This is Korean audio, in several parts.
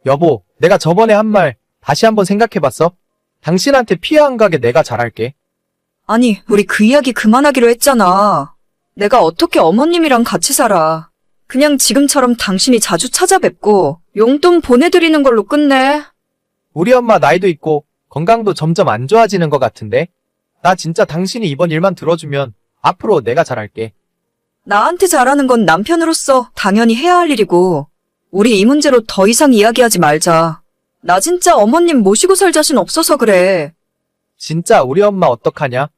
여보, 내가 저번에 한 말 다시 한번 생각해봤어? 당신한테 피해 안 가게 내가 잘할게. 아니, 우리 그 이야기 그만하기로 했잖아. 내가 어떻게 어머님이랑 같이 살아. 그냥 지금처럼 당신이 자주 찾아뵙고 용돈 보내드리는 걸로 끝내. 우리 엄마 나이도 있고 건강도 점점 안 좋아지는 것 같은데? 나 진짜 당신이 이번 일만 들어주면 앞으로 내가 잘할게. 나한테 잘하는 건 남편으로서 당연히 해야 할 일이고 우리 이 문제로 더 이상 이야기하지 말자. 나 진짜 어머님 모시고 살 자신 없어서 그래. 진짜 우리 엄마 어떡하냐?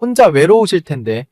혼자 외로우실 텐데.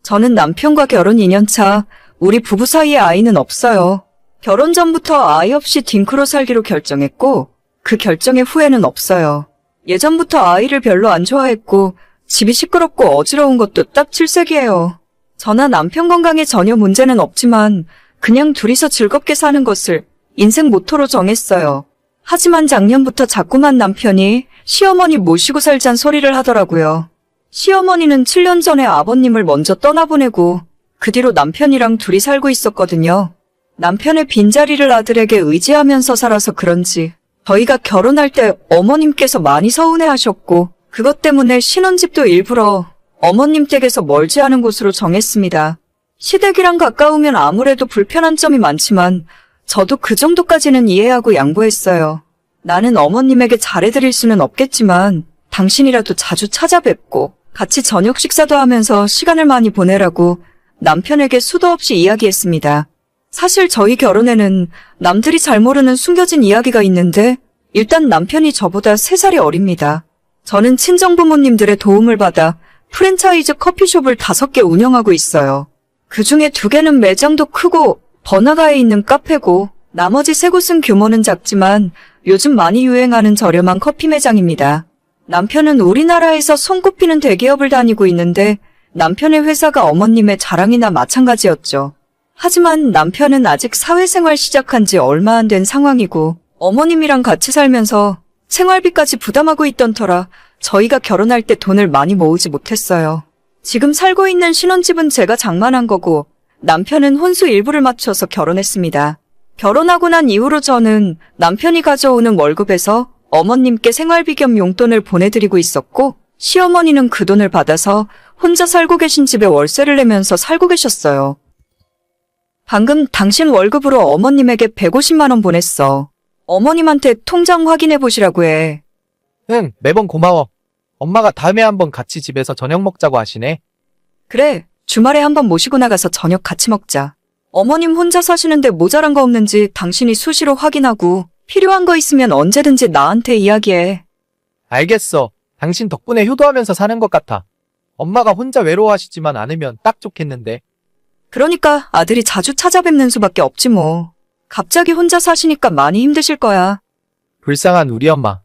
저는 남편과 결혼 2년 차, 우리 부부 사이에 아이는 없어요. 결혼 전부터 아이 없이 딩크로 살기로 결정했고 그 결정의 후회는 없어요. 예전부터 아이를 별로 안 좋아했고 집이 시끄럽고 어지러운 것도 딱 질색이에요. 저나 남편 건강에 전혀 문제는 없지만 그냥 둘이서 즐겁게 사는 것을 인생 모토로 정했어요. 하지만 작년부터 자꾸만 남편이 시어머니 모시고 살잔 소리를 하더라고요. 시어머니는 7년 전에 아버님을 먼저 떠나보내고 그 뒤로 남편이랑 둘이 살고 있었거든요. 남편의 빈자리를 아들에게 의지하면서 살아서 그런지 저희가 결혼할 때 어머님께서 많이 서운해하셨고 그것 때문에 신혼집도 일부러 어머님 댁에서 멀지 않은 곳으로 정했습니다. 시댁이랑 가까우면 아무래도 불편한 점이 많지만 저도 그 정도까지는 이해하고 양보했어요. 나는 어머님에게 잘해드릴 수는 없겠지만 당신이라도 자주 찾아뵙고 같이 저녁 식사도 하면서 시간을 많이 보내라고 남편에게 수도 없이 이야기했습니다. 사실 저희 결혼에는 남들이 잘 모르는 숨겨진 이야기가 있는데 일단 남편이 저보다 3살이 어립니다. 저는 친정부모님들의 도움을 받아 프랜차이즈 커피숍을 5개 운영하고 있어요. 그 중에 2개는 매장도 크고 번화가에 있는 카페고 나머지 3곳은 규모는 작지만 요즘 많이 유행하는 저렴한 커피 매장입니다. 남편은 우리나라에서 손꼽히는 대기업을 다니고 있는데 남편의 회사가 어머님의 자랑이나 마찬가지였죠. 하지만 남편은 아직 사회생활 시작한 지 얼마 안 된 상황이고 어머님이랑 같이 살면서 생활비까지 부담하고 있던 터라 저희가 결혼할 때 돈을 많이 모으지 못했어요. 지금 살고 있는 신혼집은 제가 장만한 거고 남편은 혼수 일부를 맞춰서 결혼했습니다. 결혼하고 난 이후로 저는 남편이 가져오는 월급에서 어머님께 생활비 겸 용돈을 보내드리고 있었고 시어머니는 그 돈을 받아서 혼자 살고 계신 집에 월세를 내면서 살고 계셨어요. 방금 당신 월급으로 어머님에게 150만 원 보냈어. 어머님한테 통장 확인해 보시라고 해. 응, 매번 고마워. 엄마가 다음에 한번 같이 집에서 저녁 먹자고 하시네. 그래, 주말에 한번 모시고 나가서 저녁 같이 먹자. 어머님 혼자 사시는데 모자란 거 없는지 당신이 수시로 확인하고 필요한 거 있으면 언제든지 나한테 이야기해. 알겠어. 당신 덕분에 효도하면서 사는 것 같아. 엄마가 혼자 외로워하시지만 않으면 딱 좋겠는데. 그러니까 아들이 자주 찾아뵙는 수밖에 없지 뭐. 갑자기 혼자 사시니까 많이 힘드실 거야. 불쌍한 우리 엄마.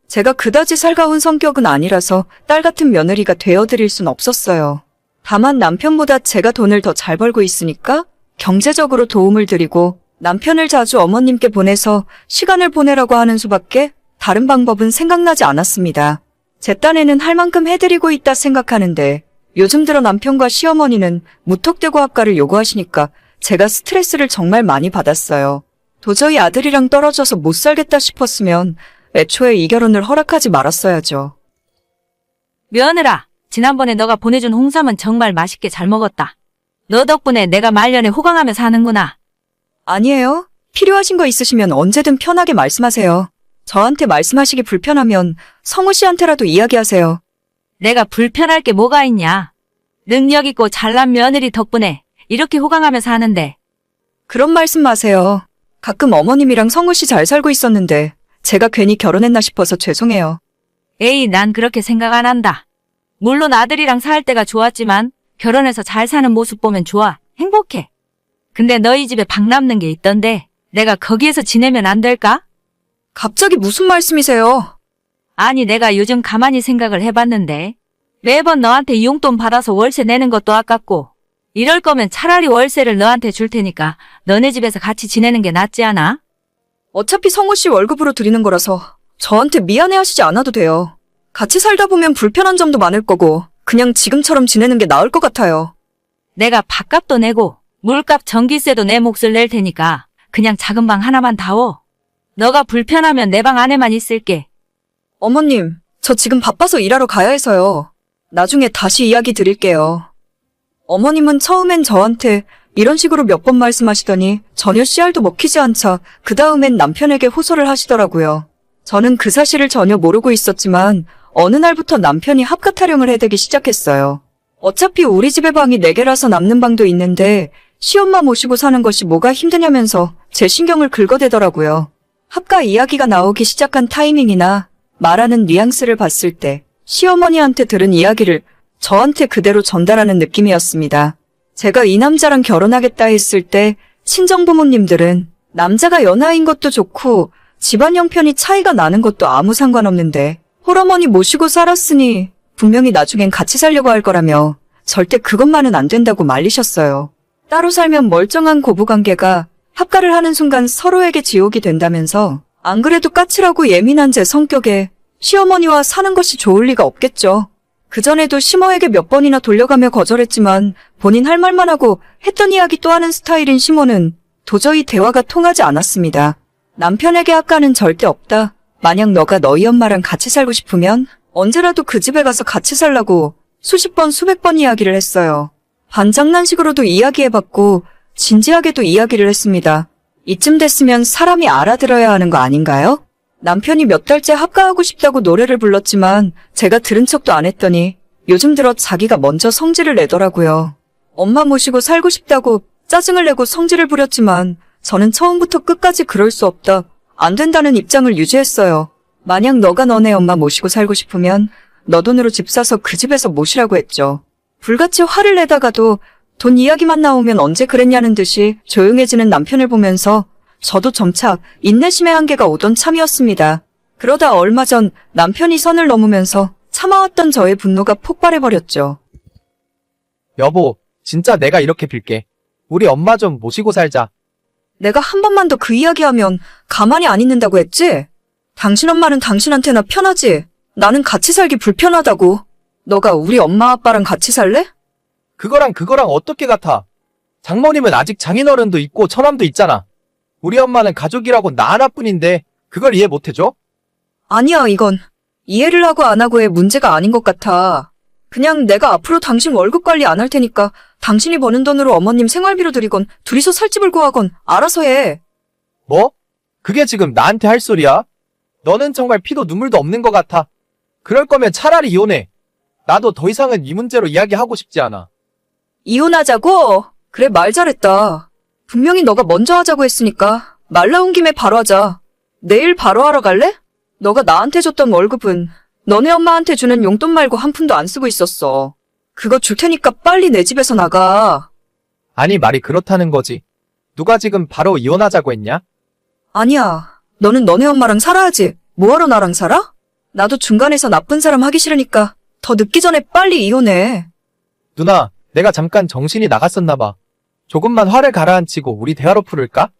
제가 그다지 살가운 성격은 아니라서 딸 같은 며느리가 되어드릴 순 없었어요. 다만 남편보다 제가 돈을 더 잘 벌고 있으니까 경제적으로 도움을 드리고 남편을 자주 어머님께 보내서 시간을 보내라고 하는 수밖에 다른 방법은 생각나지 않았습니다. 제 딴에는 할 만큼 해드리고 있다 생각하는데 요즘 들어 남편과 시어머니는 무턱대고 합가를 요구하시니까 제가 스트레스를 정말 많이 받았어요. 도저히 아들이랑 떨어져서 못 살겠다 싶었으면 애초에 이 결혼을 허락하지 말았어야죠. 며느라, 지난번에 너가 보내준 홍삼은 정말 맛있게 잘 먹었다. 너 덕분에 내가 말년에 호강하며 사는구나. 아니에요. 필요하신 거 있으시면 언제든 편하게 말씀하세요. 저한테 말씀하시기 불편하면 성우 씨한테라도 이야기하세요. 내가 불편할 게 뭐가 있냐. 능력 있고 잘난 며느리 덕분에 이렇게 호강하며 사는데. 그런 말씀 마세요. 가끔 어머님이랑 성우 씨 잘 살고 있었는데 제가 괜히 결혼했나 싶어서 죄송해요. 에이, 난 그렇게 생각 안 한다. 물론 아들이랑 살 때가 좋았지만 결혼해서 잘 사는 모습 보면 좋아. 행복해. 근데 너희 집에 방 남는 게 있던데 내가 거기에서 지내면 안 될까? 갑자기 무슨 말씀이세요? 아니, 내가 요즘 가만히 생각을 해봤는데 매번 너한테 용돈 받아서 월세 내는 것도 아깝고 이럴 거면 차라리 월세를 너한테 줄 테니까 너네 집에서 같이 지내는 게 낫지 않아? 어차피 성우 씨 월급으로 드리는 거라서 저한테 미안해하시지 않아도 돼요. 같이 살다 보면 불편한 점도 많을 거고 그냥 지금처럼 지내는 게 나을 것 같아요. 내가 밥값도 내고 물값 전기세도 내 몫을 낼 테니까 그냥 작은 방 하나만 다오. 너가 불편하면 내 방 안에만 있을게. 어머님, 저 지금 바빠서 일하러 가야 해서요. 나중에 다시 이야기 드릴게요. 어머님은 처음엔 저한테 이런 식으로 몇 번 말씀하시더니 전혀 씨알도 먹히지 않자 그 다음엔 남편에게 호소를 하시더라고요. 저는 그 사실을 전혀 모르고 있었지만 어느 날부터 남편이 합가 타령을 해대기 시작했어요. 어차피 우리 집에 방이 4개라서 남는 방도 있는데 시엄마 모시고 사는 것이 뭐가 힘드냐면서 제 신경을 긁어대더라고요. 합가 이야기가 나오기 시작한 타이밍이나 말하는 뉘앙스를 봤을 때 시어머니한테 들은 이야기를 저한테 그대로 전달하는 느낌이었습니다. 제가 이 남자랑 결혼하겠다 했을 때 친정부모님들은 남자가 연하인 것도 좋고 집안 형편이 차이가 나는 것도 아무 상관없는데 홀어머니 모시고 살았으니 분명히 나중엔 같이 살려고 할 거라며 절대 그것만은 안 된다고 말리셨어요. 따로 살면 멀쩡한 고부관계가 합가를 하는 순간 서로에게 지옥이 된다면서 안 그래도 까칠하고 예민한 제 성격에 시어머니와 사는 것이 좋을 리가 없겠죠. 그전에도 시모에게 몇 번이나 돌려가며 거절했지만 본인 할 말만 하고 했던 이야기 또 하는 스타일인 시모는 도저히 대화가 통하지 않았습니다. 남편에게 합가는 절대 없다. 만약 너가 너희 엄마랑 같이 살고 싶으면 언제라도 그 집에 가서 같이 살라고 수십 번 수백 번 이야기를 했어요. 반장난식으로도 이야기해봤고 진지하게도 이야기를 했습니다. 이쯤 됐으면 사람이 알아들어야 하는 거 아닌가요? 남편이 몇 달째 합가하고 싶다고 노래를 불렀지만 제가 들은 척도 안 했더니 요즘 들어 자기가 먼저 성질을 내더라고요. 엄마 모시고 살고 싶다고 짜증을 내고 성질을 부렸지만 저는 처음부터 끝까지 그럴 수 없다, 안 된다는 입장을 유지했어요. 만약 너가 너네 엄마 모시고 살고 싶으면 너 돈으로 집 사서 그 집에서 모시라고 했죠. 불같이 화를 내다가도 돈 이야기만 나오면 언제 그랬냐는 듯이 조용해지는 남편을 보면서 저도 점차 인내심의 한계가 오던 참이었습니다. 그러다 얼마 전 남편이 선을 넘으면서 참아왔던 저의 분노가 폭발해버렸죠. 여보, 진짜 내가 이렇게 빌게. 우리 엄마 좀 모시고 살자. 내가 한 번만 더 그 이야기하면 가만히 안 있는다고 했지? 당신 엄마는 당신한테나 편하지? 나는 같이 살기 불편하다고. 너가 우리 엄마 아빠랑 같이 살래? 그거랑 어떻게 같아? 장모님은 아직 장인어른도 있고 처남도 있잖아. 우리 엄마는 가족이라고 나 하나뿐인데 그걸 이해 못해줘? 아니야, 이건 이해를 하고 안 하고의 문제가 아닌 것 같아. 그냥 내가 앞으로 당신 월급 관리 안 할 테니까 당신이 버는 돈으로 어머님 생활비로 드리건 둘이서 살 집을 구하건 알아서 해. 뭐? 그게 지금 나한테 할 소리야? 너는 정말 피도 눈물도 없는 것 같아. 그럴 거면 차라리 이혼해. 나도 더 이상은 이 문제로 이야기하고 싶지 않아. 이혼하자고? 그래, 말 잘했다. 분명히 너가 먼저 하자고 했으니까 말 나온 김에 바로 하자. 내일 바로 하러 갈래? 너가 나한테 줬던 월급은 너네 엄마한테 주는 용돈 말고 한 푼도 안 쓰고 있었어. 그거 줄 테니까 빨리 내 집에서 나가. 아니, 말이 그렇다는 거지. 누가 지금 바로 이혼하자고 했냐? 아니야. 너는 너네 엄마랑 살아야지. 뭐하러 나랑 살아? 나도 중간에서 나쁜 사람 하기 싫으니까 더 늦기 전에 빨리 이혼해. 누나, 내가 잠깐 정신이 나갔었나 봐. 조금만 화를 가라앉히고 우리 대화로 풀을까?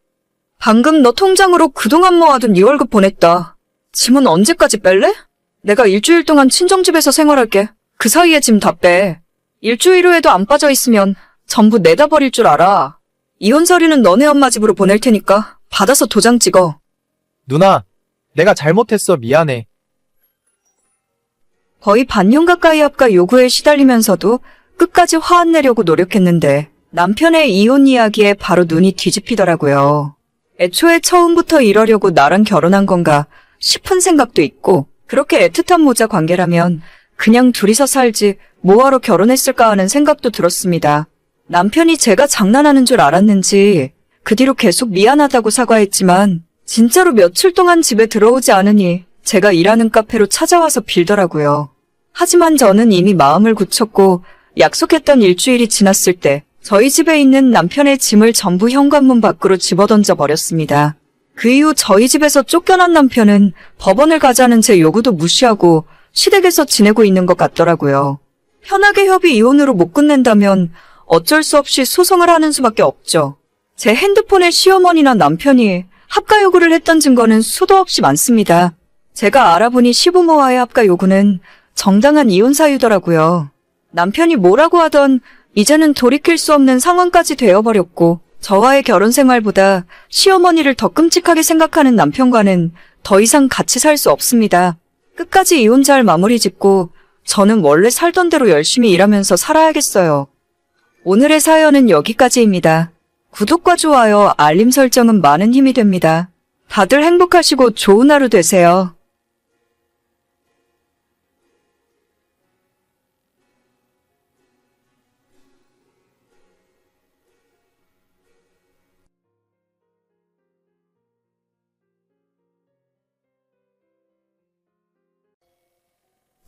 방금 너 통장으로 그동안 모아둔 네 월급 보냈다. 짐은 언제까지 뺄래? 내가 일주일 동안 친정집에서 생활할게. 그 사이에 짐 다 빼. 일주일 후에도 안 빠져 있으면 전부 내다 버릴 줄 알아. 이혼 서류는 너네 엄마 집으로 보낼 테니까 받아서 도장 찍어. 누나, 내가 잘못했어. 미안해. 거의 반년 가까이 합가 요구에 시달리면서도 끝까지 화 안 내려고 노력했는데 남편의 이혼 이야기에 바로 눈이 뒤집히더라고요. 애초에 처음부터 이러려고 나랑 결혼한 건가 싶은 생각도 있고, 그렇게 애틋한 모자 관계라면 그냥 둘이서 살지 뭐하러 결혼했을까 하는 생각도 들었습니다. 남편이 제가 장난하는 줄 알았는지 그 뒤로 계속 미안하다고 사과했지만 진짜로 며칠 동안 집에 들어오지 않으니 제가 일하는 카페로 찾아와서 빌더라고요. 하지만 저는 이미 마음을 굳혔고 약속했던 일주일이 지났을 때 저희 집에 있는 남편의 짐을 전부 현관문 밖으로 집어던져 버렸습니다. 그 이후 저희 집에서 쫓겨난 남편은 법원을 가자는 제 요구도 무시하고 시댁에서 지내고 있는 것 같더라고요. 편하게 협의 이혼으로 못 끝낸다면 어쩔 수 없이 소송을 하는 수밖에 없죠. 제 핸드폰에 시어머니나 남편이 합가 요구를 했던 증거는 수도 없이 많습니다. 제가 알아보니 시부모와의 합가 요구는 정당한 이혼 사유더라고요. 남편이 뭐라고 하던 이제는 돌이킬 수 없는 상황까지 되어버렸고 저와의 결혼 생활보다 시어머니를 더 끔찍하게 생각하는 남편과는 더 이상 같이 살 수 없습니다. 끝까지 이혼 잘 마무리 짓고 저는 원래 살던 대로 열심히 일하면서 살아야겠어요. 오늘의 사연은 여기까지입니다. 구독과 좋아요, 알림 설정은 많은 힘이 됩니다. 다들 행복하시고 좋은 하루 되세요.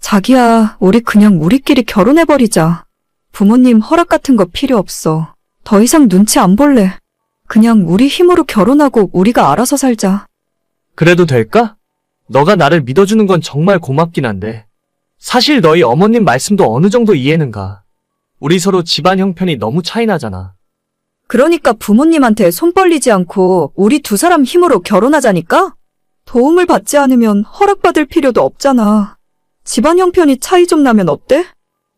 자기야, 우리 그냥 우리끼리 결혼해버리자. 부모님 허락 같은 거 필요 없어. 더 이상 눈치 안 볼래. 그냥 우리 힘으로 결혼하고 우리가 알아서 살자. 그래도 될까? 너가 나를 믿어주는 건 정말 고맙긴 한데 사실 너희 어머님 말씀도 어느 정도 이해는 가. 우리 서로 집안 형편이 너무 차이 나잖아. 그러니까 부모님한테 손 벌리지 않고 우리 두 사람 힘으로 결혼하자니까? 도움을 받지 않으면 허락받을 필요도 없잖아. 집안 형편이 차이 좀 나면 어때?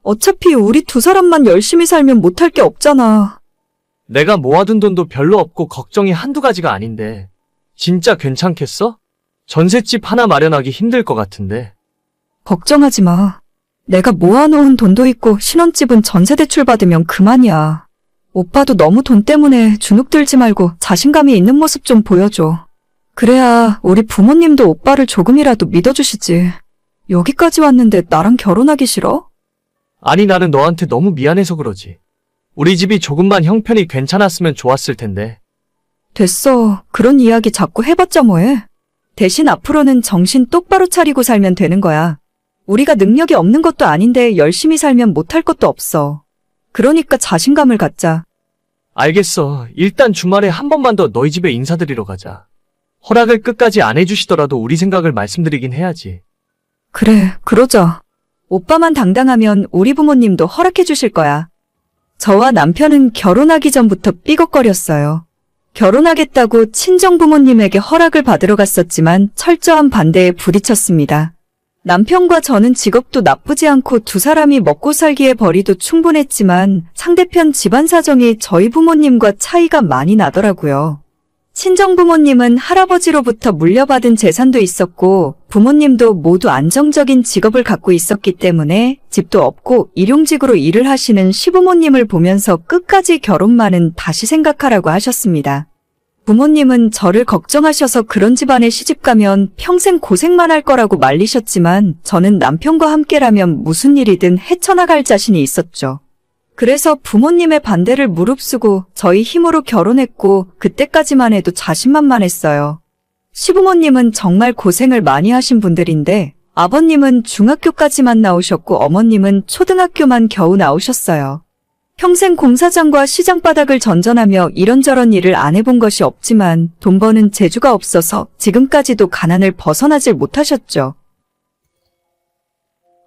어차피 우리 두 사람만 열심히 살면 못할 게 없잖아. 내가 모아둔 돈도 별로 없고 걱정이 한두 가지가 아닌데 진짜 괜찮겠어? 전셋집 하나 마련하기 힘들 것 같은데. 걱정하지 마. 내가 모아놓은 돈도 있고 신혼집은 전세대출 받으면 그만이야. 오빠도 너무 돈 때문에 주눅 들지 말고 자신감이 있는 모습 좀 보여줘. 그래야 우리 부모님도 오빠를 조금이라도 믿어주시지. 여기까지 왔는데 나랑 결혼하기 싫어? 아니 나는 너한테 너무 미안해서 그러지. 우리 집이 조금만 형편이 괜찮았으면 좋았을 텐데. 됐어. 그런 이야기 자꾸 해봤자 뭐해. 대신 앞으로는 정신 똑바로 차리고 살면 되는 거야. 우리가 능력이 없는 것도 아닌데 열심히 살면 못할 것도 없어. 그러니까 자신감을 갖자. 알겠어. 일단 주말에 한 번만 더 너희 집에 인사드리러 가자. 허락을 끝까지 안 해주시더라도 우리 생각을 말씀드리긴 해야지. 그래, 그러자. 오빠만 당당하면 우리 부모님도 허락해 주실 거야. 저와 남편은 결혼하기 전부터 삐걱거렸어요. 결혼하겠다고 친정 부모님에게 허락을 받으러 갔었지만 철저한 반대에 부딪혔습니다. 남편과 저는 직업도 나쁘지 않고 두 사람이 먹고 살기에 벌이도 충분했지만 상대편 집안 사정이 저희 부모님과 차이가 많이 나더라고요. 친정 부모님은 할아버지로부터 물려받은 재산도 있었고 부모님도 모두 안정적인 직업을 갖고 있었기 때문에 집도 없고 일용직으로 일을 하시는 시부모님을 보면서 끝까지 결혼만은 다시 생각하라고 하셨습니다. 부모님은 저를 걱정하셔서 그런 집안에 시집가면 평생 고생만 할 거라고 말리셨지만 저는 남편과 함께라면 무슨 일이든 헤쳐나갈 자신이 있었죠. 그래서 부모님의 반대를 무릅쓰고 저희 힘으로 결혼했고 그때까지만 해도 자신만만했어요. 시부모님은 정말 고생을 많이 하신 분들인데 아버님은 중학교까지만 나오셨고 어머님은 초등학교만 겨우 나오셨어요. 평생 공사장과 시장 바닥을 전전하며 이런저런 일을 안 해본 것이 없지만 돈 버는 재주가 없어서 지금까지도 가난을 벗어나질 못하셨죠.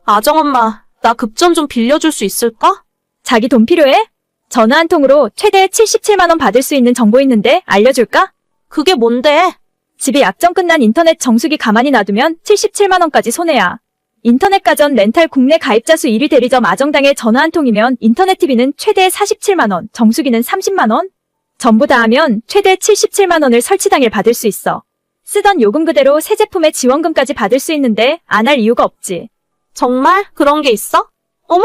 아정엄마, 나 급전 좀 빌려줄 수 있을까? 자기 돈 필요해? 전화 한 통으로 최대 77만 원 받을 수 있는 정보 있는데 알려줄까? 그게 뭔데? 집에 약정 끝난 인터넷 정수기 가만히 놔두면 77만 원까지 손해야. 인터넷 가전 렌탈 국내 가입자 수 1위 대리점 아정당에 전화 한 통이면 인터넷 TV는 최대 47만 원, 정수기는 30만 원? 전부 다 하면 최대 77만 원을 설치 당일 받을 수 있어. 쓰던 요금 그대로 새 제품의 지원금까지 받을 수 있는데 안 할 이유가 없지. 정말? 그런 게 있어? 어머!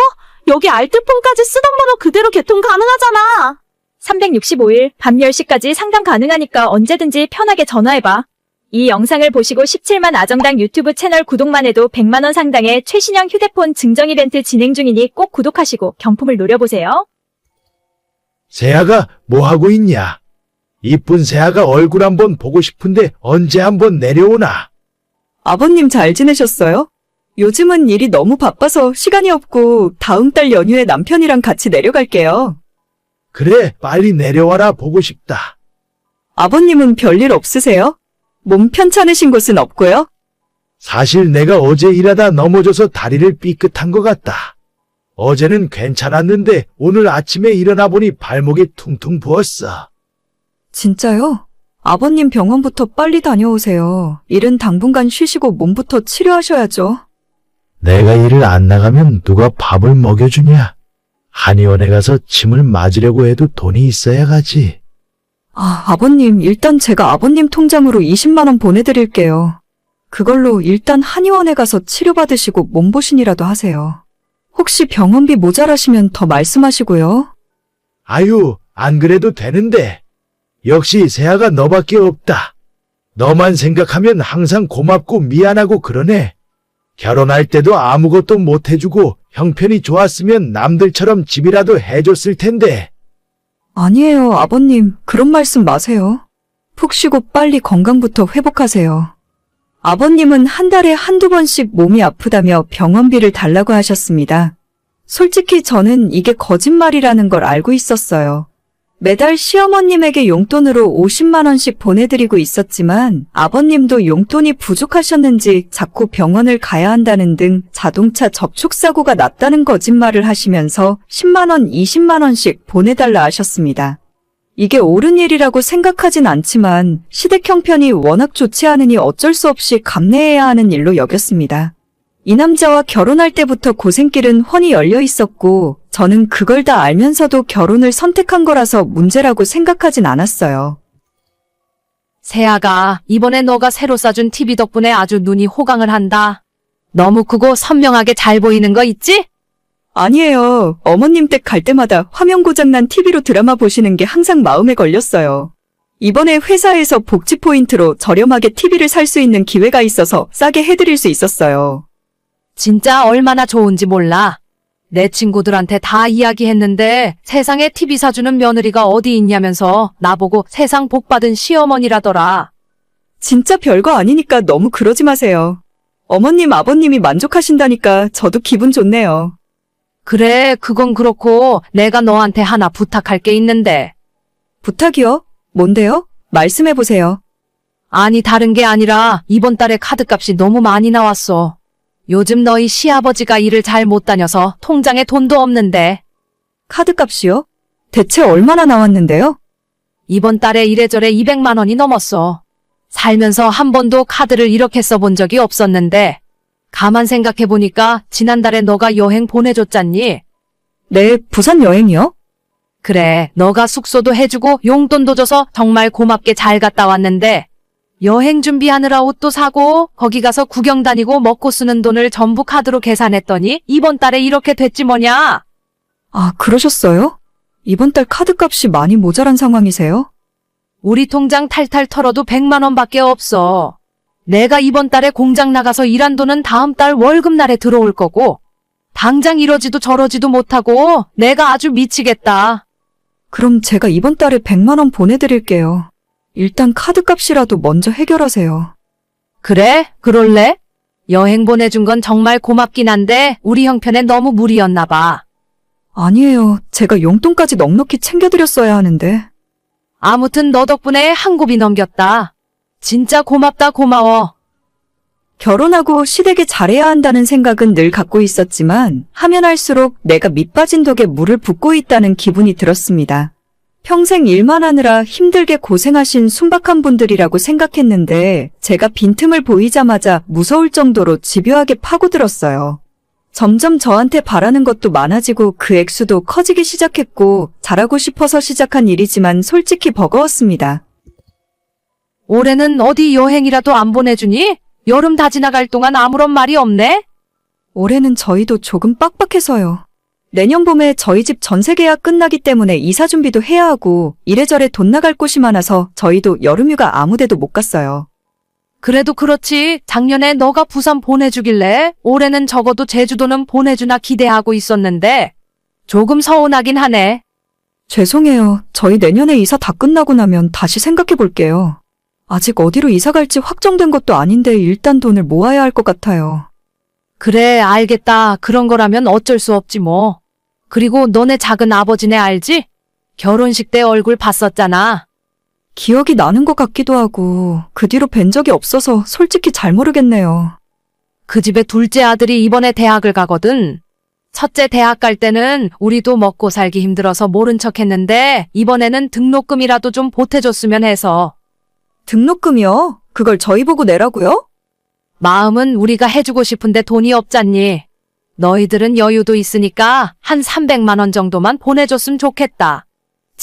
여기 알뜰폰까지 쓰던 번호 그대로 개통 가능하잖아. 365일 밤 10시까지 상담 가능하니까 언제든지 편하게 전화해봐. 이 영상을 보시고 17만 아정당 유튜브 채널 구독만 해도 100만 원 상당의 최신형 휴대폰 증정 이벤트 진행 중이니 꼭 구독하시고 경품을 노려보세요. 세아가 뭐 하고 있냐? 이쁜 세아가 얼굴 한번 보고 싶은데 언제 한번 내려오나? 아버님 잘 지내셨어요? 요즘은 일이 너무 바빠서 시간이 없고 다음 달 연휴에 남편이랑 같이 내려갈게요. 그래, 빨리 내려와라 보고 싶다. 아버님은 별일 없으세요? 몸 편찮으신 곳은 없고요? 사실 내가 어제 일하다 넘어져서 다리를 삐끗한 것 같다. 어제는 괜찮았는데 오늘 아침에 일어나 보니 발목이 퉁퉁 부었어. 진짜요? 아버님 병원부터 빨리 다녀오세요. 일은 당분간 쉬시고 몸부터 치료하셔야죠. 내가 일을 안 나가면 누가 밥을 먹여주냐? 한의원에 가서 침을 맞으려고 해도 돈이 있어야 가지. 아버님, 일단 제가 아버님 통장으로 20만 원 보내드릴게요. 그걸로 일단 한의원에 가서 치료받으시고 몸보신이라도 하세요. 혹시 병원비 모자라시면 더 말씀하시고요. 아유, 안 그래도 되는데. 역시 세아가 너밖에 없다. 너만 생각하면 항상 고맙고 미안하고 그러네. 결혼할 때도 아무것도 못 해주고 형편이 좋았으면 남들처럼 집이라도 해줬을 텐데. 아니에요, 아버님. 그런 말씀 마세요. 푹 쉬고 빨리 건강부터 회복하세요. 아버님은 한 달에 한두 번씩 몸이 아프다며 병원비를 달라고 하셨습니다. 솔직히 저는 이게 거짓말이라는 걸 알고 있었어요. 매달 시어머님에게 용돈으로 50만 원씩 보내드리고 있었지만 아버님도 용돈이 부족하셨는지 자꾸 병원을 가야 한다는 등 자동차 접촉사고가 났다는 거짓말을 하시면서 10만 원, 20만 원씩 보내달라 하셨습니다. 이게 옳은 일이라고 생각하진 않지만 시댁 형편이 워낙 좋지 않으니 어쩔 수 없이 감내해야 하는 일로 여겼습니다. 이 남자와 결혼할 때부터 고생길은 훤히 열려 있었고 저는 그걸 다 알면서도 결혼을 선택한 거라서 문제라고 생각하진 않았어요. 세아가 이번에 너가 새로 싸준 TV 덕분에 아주 눈이 호강을 한다. 너무 크고 선명하게 잘 보이는 거 있지? 아니에요. 어머님 댁 갈 때마다 화면 고장난 TV로 드라마 보시는 게 항상 마음에 걸렸어요. 이번에 회사에서 복지 포인트로 저렴하게 TV를 살 수 있는 기회가 있어서 싸게 해드릴 수 있었어요. 진짜 얼마나 좋은지 몰라. 내 친구들한테 다 이야기했는데 세상에 TV 사주는 며느리가 어디 있냐면서 나보고 세상 복 받은 시어머니라더라. 진짜 별거 아니니까 너무 그러지 마세요. 어머님, 아버님이 만족하신다니까 저도 기분 좋네요. 그래, 그건 그렇고 내가 너한테 하나 부탁할 게 있는데. 부탁이요? 뭔데요? 말씀해보세요. 아니, 다른 게 아니라 이번 달에 카드값이 너무 많이 나왔어. 요즘 너희 시아버지가 일을 잘 못 다녀서 통장에 돈도 없는데. 카드값이요? 대체 얼마나 나왔는데요? 이번 달에 이래저래 200만 원이 넘었어. 살면서 한 번도 카드를 이렇게 써본 적이 없었는데 가만 생각해보니까 지난달에 너가 여행 보내줬잖니? 네, 부산 여행이요? 그래, 너가 숙소도 해주고 용돈도 줘서 정말 고맙게 잘 갔다 왔는데 여행 준비하느라 옷도 사고 거기 가서 구경 다니고 먹고 쓰는 돈을 전부 카드로 계산했더니 이번 달에 이렇게 됐지 뭐냐? 아, 그러셨어요? 이번 달 카드값이 많이 모자란 상황이세요? 우리 통장 탈탈 털어도 100만 원밖에 없어. 내가 이번 달에 공장 나가서 일한 돈은 다음 달 월급날에 들어올 거고 당장 이러지도 저러지도 못하고 내가 아주 미치겠다. 그럼 제가 이번 달에 100만 원 보내드릴게요. 일단 카드값이라도 먼저 해결하세요. 그래? 그럴래? 여행 보내준 건 정말 고맙긴 한데 우리 형편에 너무 무리였나 봐. 아니에요. 제가 용돈까지 넉넉히 챙겨드렸어야 하는데. 아무튼 너 덕분에 한 곱이 넘겼다. 진짜 고맙다, 고마워. 결혼하고 시댁에 잘해야 한다는 생각은 늘 갖고 있었지만 하면 할수록 내가 밑빠진 독에 물을 붓고 있다는 기분이 들었습니다. 평생 일만 하느라 힘들게 고생하신 순박한 분들이라고 생각했는데 제가 빈틈을 보이자마자 무서울 정도로 집요하게 파고들었어요. 점점 저한테 바라는 것도 많아지고 그 액수도 커지기 시작했고 잘하고 싶어서 시작한 일이지만 솔직히 버거웠습니다. 올해는 어디 여행이라도 안 보내주니? 여름 다 지나갈 동안 아무런 말이 없네? 올해는 저희도 조금 빡빡해서요. 내년 봄에 저희 집 전세 계약 끝나기 때문에 이사 준비도 해야 하고 이래저래 돈 나갈 곳이 많아서 저희도 여름휴가 아무데도 못 갔어요. 그래도 그렇지. 작년에 너가 부산 보내주길래 올해는 적어도 제주도는 보내주나 기대하고 있었는데 조금 서운하긴 하네. 죄송해요. 저희 내년에 이사 다 끝나고 나면 다시 생각해 볼게요. 아직 어디로 이사 갈지 확정된 것도 아닌데 일단 돈을 모아야 할 것 같아요. 그래, 알겠다. 그런 거라면 어쩔 수 없지 뭐. 그리고 너네 작은 아버지네 알지? 결혼식 때 얼굴 봤었잖아. 기억이 나는 것 같기도 하고 그 뒤로 뵌 적이 없어서 솔직히 잘 모르겠네요. 그 집에 둘째 아들이 이번에 대학을 가거든. 첫째 대학 갈 때는 우리도 먹고 살기 힘들어서 모른 척 했는데 이번에는 등록금이라도 좀 보태줬으면 해서. 등록금이요? 그걸 저희 보고 내라고요? 마음은 우리가 해주고 싶은데 돈이 없잖니. 너희들은 여유도 있으니까 한 300만 원 정도만 보내줬으면 좋겠다.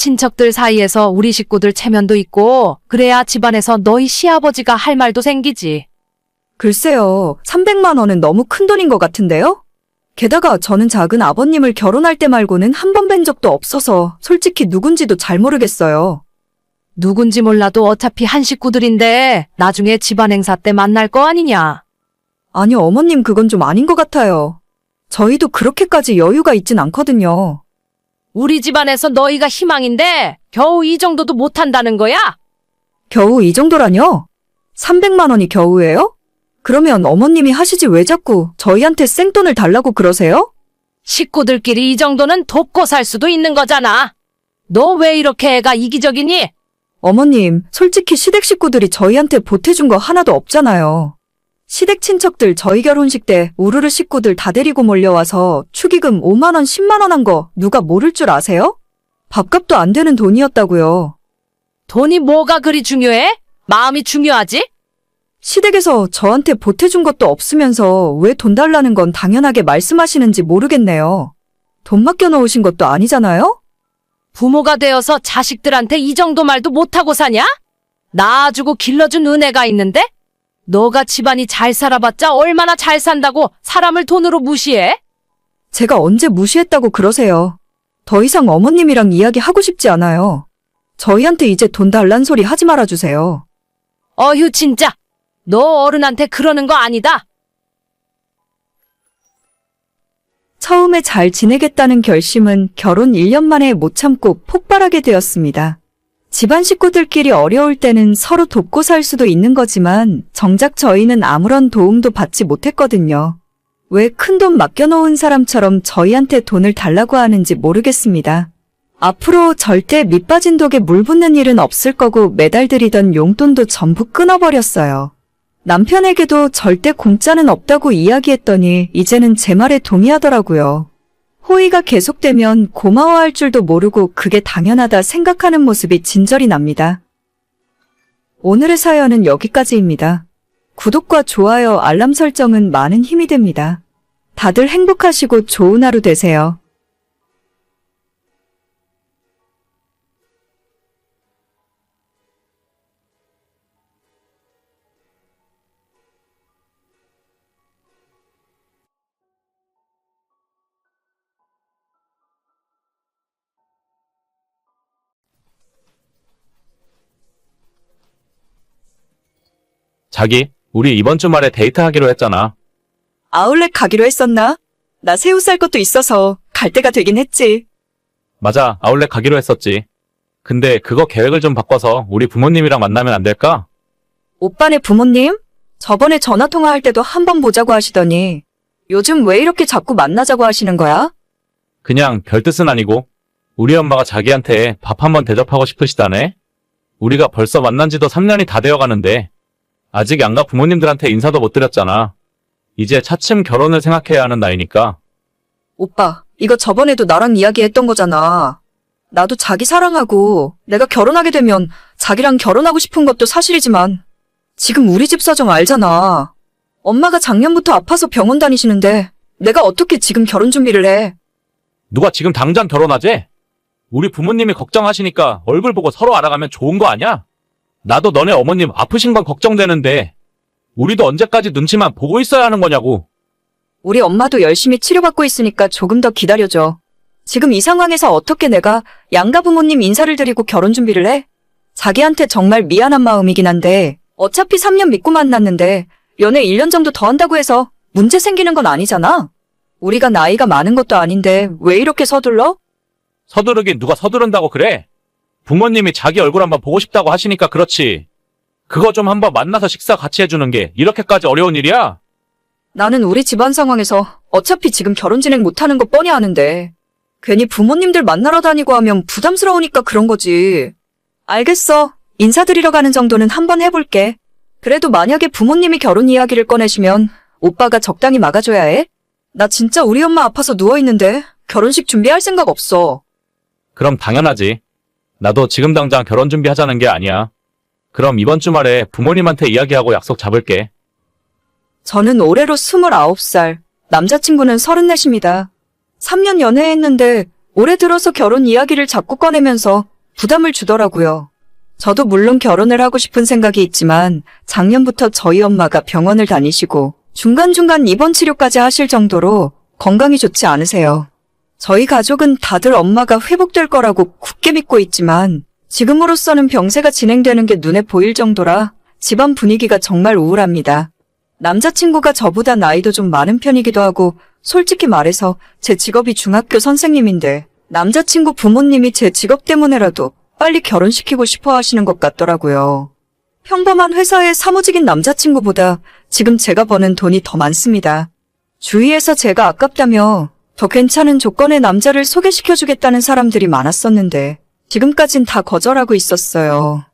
친척들 사이에서 우리 식구들 체면도 있고 그래야 집안에서 너희 시아버지가 할 말도 생기지. 글쎄요, 300만 원은 너무 큰 돈인 것 같은데요? 게다가 저는 작은 아버님을 결혼할 때 말고는 한 번 뵌 적도 없어서 솔직히 누군지도 잘 모르겠어요. 누군지 몰라도 어차피 한 식구들인데 나중에 집안 행사 때 만날 거 아니냐. 아니, 어머님 그건 좀 아닌 것 같아요. 저희도 그렇게까지 여유가 있진 않거든요. 우리 집안에서 너희가 희망인데 겨우 이 정도도 못한다는 거야? 겨우 이 정도라뇨? 300만 원이 겨우예요? 그러면 어머님이 하시지 왜 자꾸 저희한테 생돈을 달라고 그러세요? 식구들끼리 이 정도는 돕고 살 수도 있는 거잖아. 너 왜 이렇게 애가 이기적이니? 어머님, 솔직히 시댁 식구들이 저희한테 보태준 거 하나도 없잖아요. 시댁 친척들 저희 결혼식 때 우르르 식구들 다 데리고 몰려와서 축의금 5만 원, 10만 원 한 거 누가 모를 줄 아세요? 밥값도 안 되는 돈이었다고요. 돈이 뭐가 그리 중요해? 마음이 중요하지? 시댁에서 저한테 보태준 것도 없으면서 왜 돈 달라는 건 당연하게 말씀하시는지 모르겠네요. 돈 맡겨놓으신 것도 아니잖아요? 부모가 되어서 자식들한테 이 정도 말도 못하고 사냐? 낳아주고 길러준 은혜가 있는데? 너가 집안이 잘 살아봤자 얼마나 잘 산다고 사람을 돈으로 무시해? 제가 언제 무시했다고 그러세요. 더 이상 어머님이랑 이야기하고 싶지 않아요. 저희한테 이제 돈 달란 소리 하지 말아주세요. 어휴 진짜. 너 어른한테 그러는 거 아니다. 처음에 잘 지내겠다는 결심은 결혼 1년 만에 못 참고 폭발하게 되었습니다. 집안 식구들끼리 어려울 때는 서로 돕고 살 수도 있는 거지만 정작 저희는 아무런 도움도 받지 못했거든요. 왜 큰돈 맡겨놓은 사람처럼 저희한테 돈을 달라고 하는지 모르겠습니다. 앞으로 절대 밑빠진 독에 물 붓는 일은 없을 거고 매달 드리던 용돈도 전부 끊어버렸어요. 남편에게도 절대 공짜는 없다고 이야기했더니 이제는 제 말에 동의하더라고요. 호의가 계속되면 고마워할 줄도 모르고 그게 당연하다 생각하는 모습이 진절이 납니다. 오늘의 사연은 여기까지입니다. 구독과 좋아요, 알람 설정은 많은 힘이 됩니다. 다들 행복하시고 좋은 하루 되세요. 자기, 우리 이번 주말에 데이트하기로 했잖아. 아울렛 가기로 했었나? 나 새우 살 것도 있어서 갈 때가 되긴 했지. 맞아, 아울렛 가기로 했었지. 근데 그거 계획을 좀 바꿔서 우리 부모님이랑 만나면 안 될까? 오빠네 부모님? 저번에 전화통화할 때도 한번 보자고 하시더니 요즘 왜 이렇게 자꾸 만나자고 하시는 거야? 그냥 별 뜻은 아니고 우리 엄마가 자기한테 밥 한번 대접하고 싶으시다네. 우리가 벌써 만난 지도 3년이 다 되어가는데 아직 양가 부모님들한테 인사도 못 드렸잖아. 이제 차츰 결혼을 생각해야 하는 나이니까. 오빠, 이거 저번에도 나랑 이야기했던 거잖아. 나도 자기 사랑하고 내가 결혼하게 되면 자기랑 결혼하고 싶은 것도 사실이지만 지금 우리 집 사정 알잖아. 엄마가 작년부터 아파서 병원 다니시는데 내가 어떻게 지금 결혼 준비를 해? 누가 지금 당장 결혼하재? 우리 부모님이 걱정하시니까 얼굴 보고 서로 알아가면 좋은 거 아니야? 나도 너네 어머님 아프신 건 걱정되는데 우리도 언제까지 눈치만 보고 있어야 하는 거냐고. 우리 엄마도 열심히 치료받고 있으니까 조금 더 기다려줘. 지금 이 상황에서 어떻게 내가 양가 부모님 인사를 드리고 결혼 준비를 해? 자기한테 정말 미안한 마음이긴 한데 어차피 3년 믿고 만났는데 연애 1년 정도 더 한다고 해서 문제 생기는 건 아니잖아. 우리가 나이가 많은 것도 아닌데 왜 이렇게 서둘러? 서두르긴 누가 서두른다고 그래? 부모님이 자기 얼굴 한번 보고 싶다고 하시니까 그렇지. 그거 좀 한번 만나서 식사 같이 해주는 게 이렇게까지 어려운 일이야? 나는 우리 집안 상황에서 어차피 지금 결혼 진행 못하는 거 뻔히 아는데 괜히 부모님들 만나러 다니고 하면 부담스러우니까 그런 거지. 알겠어. 인사드리러 가는 정도는 한번 해볼게. 그래도 만약에 부모님이 결혼 이야기를 꺼내시면 오빠가 적당히 막아줘야 해. 나 진짜 우리 엄마 아파서 누워있는데 결혼식 준비할 생각 없어. 그럼 당연하지. 나도 지금 당장 결혼 준비하자는 게 아니야. 그럼 이번 주말에 부모님한테 이야기하고 약속 잡을게. 저는 올해로 29살, 남자친구는 34입니다. 3년 연애했는데 올해 들어서 결혼 이야기를 자꾸 꺼내면서 부담을 주더라고요. 저도 물론 결혼을 하고 싶은 생각이 있지만 작년부터 저희 엄마가 병원을 다니시고 중간중간 입원 치료까지 하실 정도로 건강이 좋지 않으세요. 저희 가족은 다들 엄마가 회복될 거라고 굳게 믿고 있지만 지금으로서는 병세가 진행되는 게 눈에 보일 정도라 집안 분위기가 정말 우울합니다. 남자친구가 저보다 나이도 좀 많은 편이기도 하고 솔직히 말해서 제 직업이 중학교 선생님인데 남자친구 부모님이 제 직업 때문에라도 빨리 결혼시키고 싶어 하시는 것 같더라고요. 평범한 회사의 사무직인 남자친구보다 지금 제가 버는 돈이 더 많습니다. 주위에서 제가 아깝다며 더 괜찮은 조건의 남자를 소개시켜주겠다는 사람들이 많았었는데 지금까진 다 거절하고 있었어요.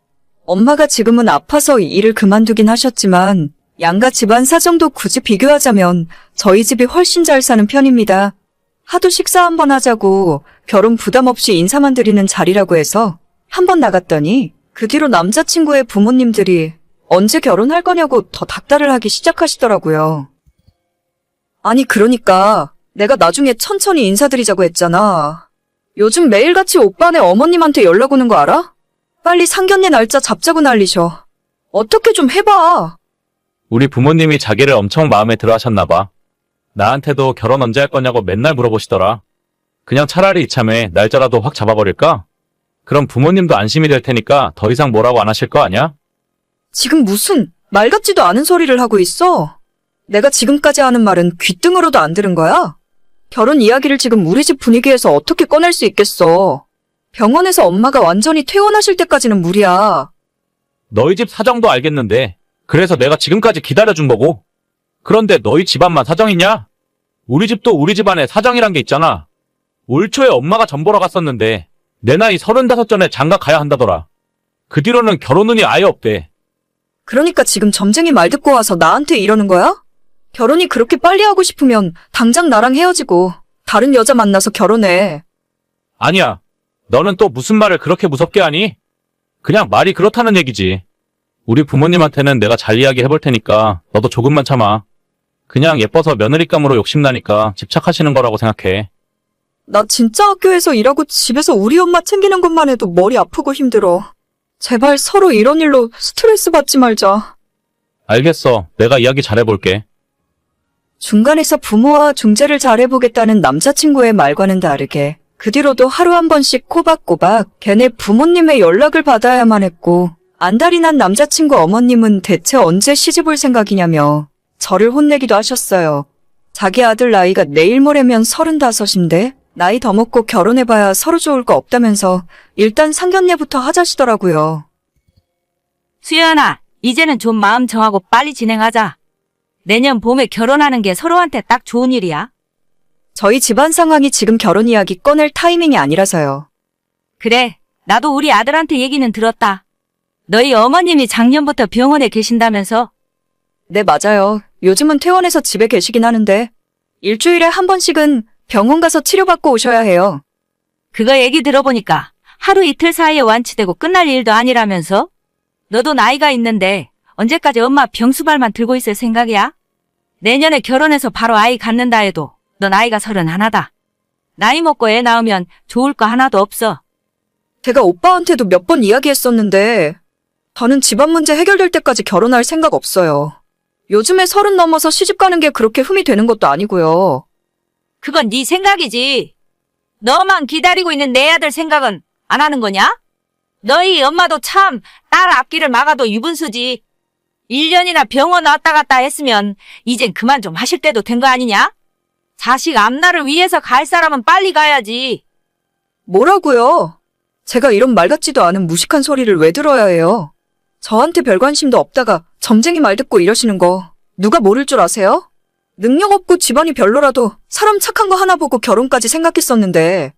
엄마가 지금은 아파서 일을 그만두긴 하셨지만 양가 집안 사정도 굳이 비교하자면 저희 집이 훨씬 잘 사는 편입니다. 하도 식사 한번 하자고 결혼 부담 없이 인사만 드리는 자리라고 해서 한번 나갔더니 그 뒤로 남자친구의 부모님들이 언제 결혼할 거냐고 더 닥달을 하기 시작하시더라고요. 아니 그러니까 내가 나중에 천천히 인사드리자고 했잖아. 요즘 매일같이 오빠네 어머님한테 연락 오는 거 알아? 빨리 상견례 날짜 잡자고 난리셔. 어떻게 좀 해봐. 우리 부모님이 자기를 엄청 마음에 들어 하셨나 봐. 나한테도 결혼 언제 할 거냐고 맨날 물어보시더라. 그냥 차라리 이참에 날짜라도 확 잡아버릴까? 그럼 부모님도 안심이 될 테니까 더 이상 뭐라고 안 하실 거 아니야? 지금 무슨 말 같지도 않은 소리를 하고 있어? 내가 지금까지 하는 말은 귓등으로도 안 들은 거야? 결혼 이야기를 지금 우리 집 분위기에서 어떻게 꺼낼 수 있겠어? 병원에서 엄마가 완전히 퇴원하실 때까지는 무리야. 너희 집 사정도 알겠는데 그래서 내가 지금까지 기다려준 거고. 그런데 너희 집안만 사정이냐? 우리 집도 우리 집안에 사정이란 게 있잖아. 올 초에 엄마가 전 보러 갔었는데 내 나이 35 전에 장가 가야 한다더라. 그 뒤로는 결혼운이 아예 없대. 그러니까 지금 점쟁이 말 듣고 와서 나한테 이러는 거야? 결혼이 그렇게 빨리 하고 싶으면 당장 나랑 헤어지고 다른 여자 만나서 결혼해. 아니야. 너는 또 무슨 말을 그렇게 무섭게 하니? 그냥 말이 그렇다는 얘기지. 우리 부모님한테는 내가 잘 이야기해볼 테니까 너도 조금만 참아. 그냥 예뻐서 며느리감으로 욕심나니까 집착하시는 거라고 생각해. 나 진짜 학교에서 일하고 집에서 우리 엄마 챙기는 것만 해도 머리 아프고 힘들어. 제발 서로 이런 일로 스트레스 받지 말자. 알겠어. 내가 이야기 잘해볼게. 중간에서 부모와 중재를 잘해보겠다는 남자친구의 말과는 다르게 그 뒤로도 하루 한 번씩 꼬박꼬박 걔네 부모님의 연락을 받아야만 했고 안달이 난 남자친구 어머님은 대체 언제 시집올 생각이냐며 저를 혼내기도 하셨어요. 자기 아들 나이가 내일 모레면 35인데 나이 더 먹고 결혼해봐야 서로 좋을 거 없다면서 일단 상견례부터 하자시더라고요. 수연아, 이제는 좀 마음 정하고 빨리 진행하자. 내년 봄에 결혼하는 게 서로한테 딱 좋은 일이야. 저희 집안 상황이 지금 결혼 이야기 꺼낼 타이밍이 아니라서요. 그래, 나도 우리 아들한테 얘기는 들었다. 너희 어머님이 작년부터 병원에 계신다면서? 네, 맞아요. 요즘은 퇴원해서 집에 계시긴 하는데 일주일에 한 번씩은 병원 가서 치료받고 오셔야 해요. 그거 얘기 들어보니까 하루 이틀 사이에 완치되고 끝날 일도 아니라면서? 너도 나이가 있는데 언제까지 엄마 병수발만 들고 있을 생각이야? 내년에 결혼해서 바로 아이 갖는다 해도 너 나이가 31이다. 나이 먹고 애 낳으면 좋을 거 하나도 없어. 제가 오빠한테도 몇 번 이야기했었는데 저는 집안 문제 해결될 때까지 결혼할 생각 없어요. 요즘에 30 넘어서 시집 가는 게 그렇게 흠이 되는 것도 아니고요. 그건 네 생각이지. 너만 기다리고 있는 내 아들 생각은 안 하는 거냐? 너희 엄마도 참 딸 앞길을 막아도 유분수지. 1년이나 병원 왔다 갔다 했으면 이젠 그만 좀 하실 때도 된 거 아니냐? 자식 앞날을 위해서 갈 사람은 빨리 가야지. 뭐라고요? 제가 이런 말 같지도 않은 무식한 소리를 왜 들어야 해요? 저한테 별 관심도 없다가 점쟁이 말 듣고 이러시는 거 누가 모를 줄 아세요? 능력 없고 집안이 별로라도 사람 착한 거 하나 보고 결혼까지 생각했었는데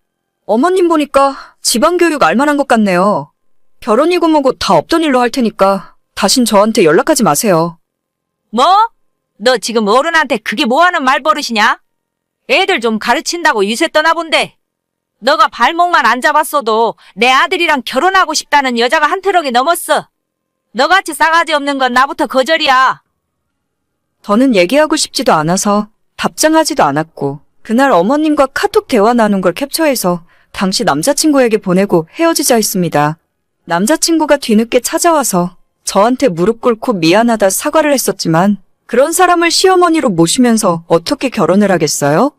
어머님 보니까 집안 교육 알만한 것 같네요. 결혼이고 뭐고 다 없던 일로 할 테니까 다신 저한테 연락하지 마세요. 뭐? 너 지금 어른한테 그게 뭐하는 말버릇이냐? 애들 좀 가르친다고 유세 떠나 본데. 너가 발목만 안 잡았어도 내 아들이랑 결혼하고 싶다는 여자가 한 트럭이 넘었어. 너같이 싸가지 없는 건 나부터 거절이야. 저는 얘기하고 싶지도 않아서 답장하지도 않았고 그날 어머님과 카톡 대화 나눈 걸 캡처해서 당시 남자친구에게 보내고 헤어지자 했습니다. 남자친구가 뒤늦게 찾아와서 저한테 무릎 꿇고 미안하다 사과를 했었지만 그런 사람을 시어머니로 모시면서 어떻게 결혼을 하겠어요?